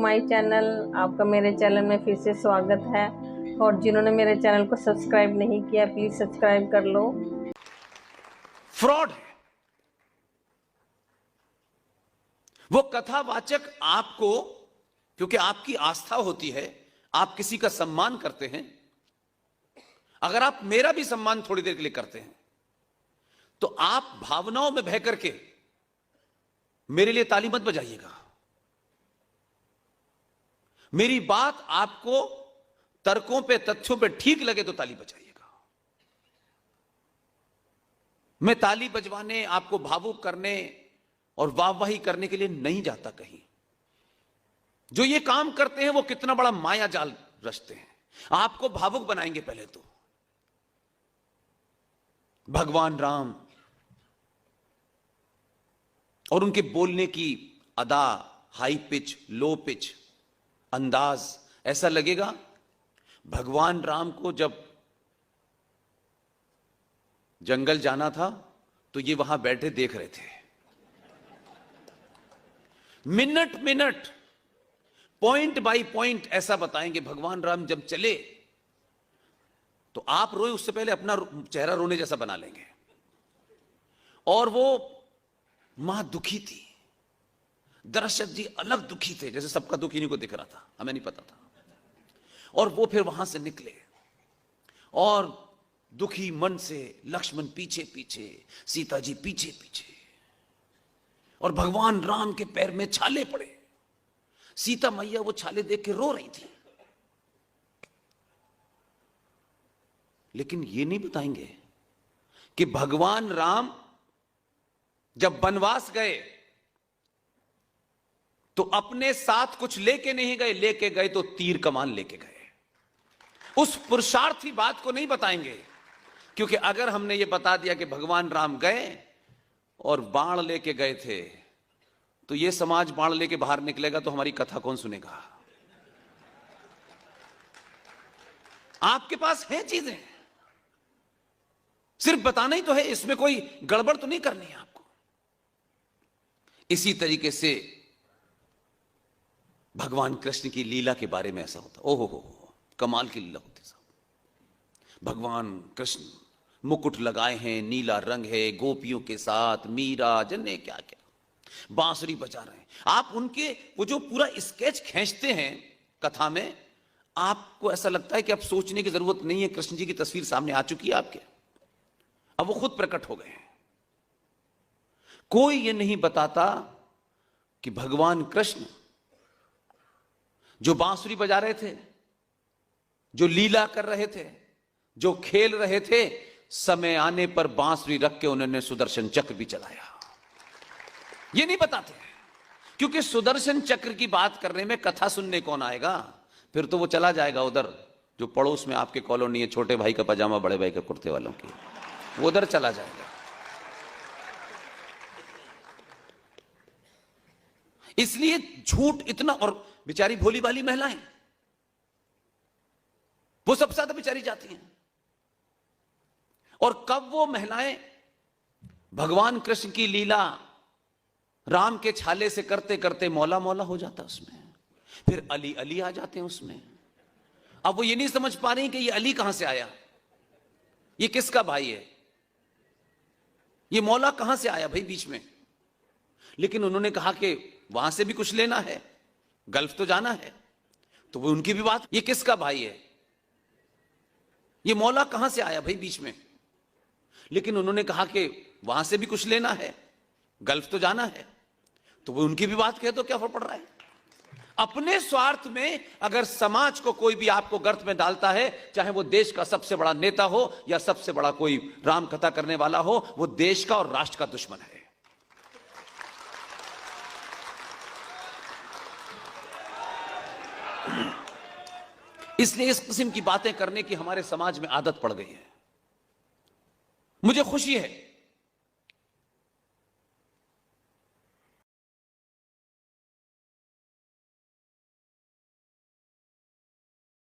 My channel. आपका मेरे channel में फिर से स्वागत है। और जिन्होंने मेरे चैनल को सब्सक्राइब नहीं किया प्लीज सब्सक्राइब कर लो। फ्रॉड है वो कथावाचक आपको, क्योंकि आपकी आस्था होती है, आप किसी का सम्मान करते हैं। अगर आप मेरा भी सम्मान थोड़ी देर के लिए करते हैं तो आप भावनाओं में बह करके मेरे लिए ताली मत बजाइएगा। मेरी बात आपको तर्कों पे, तथ्यों पे ठीक लगे तो ताली बजाइएगा। मैं ताली बजवाने, आपको भावुक करने और वाहवाही करने के लिए नहीं जाता कहीं। जो ये काम करते हैं वो कितना बड़ा माया जाल रचते हैं। आपको भावुक बनाएंगे पहले तो। भगवान राम और उनके बोलने की अदा, हाई पिच, लो पिच, अंदाज, ऐसा लगेगा भगवान राम को जब जंगल जाना था तो ये वहां बैठे देख रहे थे। Minute minute, point by point ऐसा बताएंगे। भगवान राम जब चले तो आप रोए उससे पहले अपना चेहरा रोने जैसा बना लेंगे। और वो मां दुखी थी, दशरथ जी अलग दुखी थे, जैसे सबका दुख इन्हीं को दिख रहा था, हमें नहीं पता था। और वो फिर वहां से निकले और दुखी मन से लक्ष्मण पीछे पीछे, सीता जी पीछे पीछे, और भगवान राम के पैर में छाले पड़े। सीता मैया वो छाले देख के रो रही थी। लेकिन ये नहीं बताएंगे कि भगवान राम जब वनवास गए तो अपने साथ कुछ लेके नहीं गए, लेके गए तो तीर कमान लेके गए। उस पुरुषार्थी बात को नहीं बताएंगे, क्योंकि अगर हमने ये बता दिया कि भगवान राम गए और बाण लेके गए थे तो ये समाज बाण लेके बाहर निकलेगा तो हमारी कथा कौन सुनेगा। आपके पास है चीजें, सिर्फ बताना ही तो है, इसमें कोई गड़बड़ तो नहीं करनी है आपको। इसी तरीके से भगवान कृष्ण की लीला के बारे में ऐसा होता, ओहो हो, कमाल की लीला होती साहब। भगवान कृष्ण मुकुट लगाए हैं, नीला रंग है, गोपियों के साथ, मीरा जन्ने क्या क्या, बांसुरी बजा रहे हैं। आप उनके वो जो पूरा स्केच खींचते हैं कथा में, आपको ऐसा लगता है कि अब सोचने की जरूरत नहीं है, कृष्ण जी की तस्वीर सामने आ चुकी है आपके, अब वो खुद प्रकट हो गए हैं। कोई ये नहीं बताता कि भगवान कृष्ण जो बांसुरी बजा रहे थे, जो लीला कर रहे थे, जो खेल रहे थे, समय आने पर बांसुरी रख के उन्होंने सुदर्शन चक्र भी चलाया। ये नहीं बताते, क्योंकि सुदर्शन चक्र की बात करने में कथा सुनने कौन आएगा। फिर तो वो चला जाएगा उधर जो पड़ोस में आपके कॉलोनी है, छोटे भाई का पजामा बड़े भाई का कुर्ते वालों की, वो उधर चला जाएगा। इसलिए झूठ इतना, और बेचारी भोली भाली महिलाएं वो सबसे ज्यादा बेचारी जाती हैं। और कब वो महिलाएं भगवान कृष्ण की लीला राम के छाले से करते करते मौला मौला हो जाता उसमें, फिर अली अली आ जाते हैं उसमें। अब वो ये नहीं समझ पा रही कि ये अली कहां से आया, ये किसका भाई है, ये मौला कहां से आया भाई बीच में। लेकिन उन्होंने कहा कि वहां से भी कुछ लेना है, गल्फ तो जाना है, तो वो उनकी भी बात, ये किसका भाई है, ये मौला कहां से आया भाई बीच में। लेकिन उन्होंने कहा कि वहां से भी कुछ लेना है, गल्फ तो जाना है, तो वो उनकी भी बात कहे तो क्या फर्क पड़ रहा है। अपने स्वार्थ में अगर समाज को कोई भी आपको गर्त में डालता है, चाहे वो देश का सबसे बड़ा नेता हो या सबसे बड़ा कोई राम कथा करने वाला हो, वो देश का और राष्ट्र का दुश्मन है। इसलिए इस किस्म की बातें करने की हमारे समाज में आदत पड़ गई है। मुझे खुशी है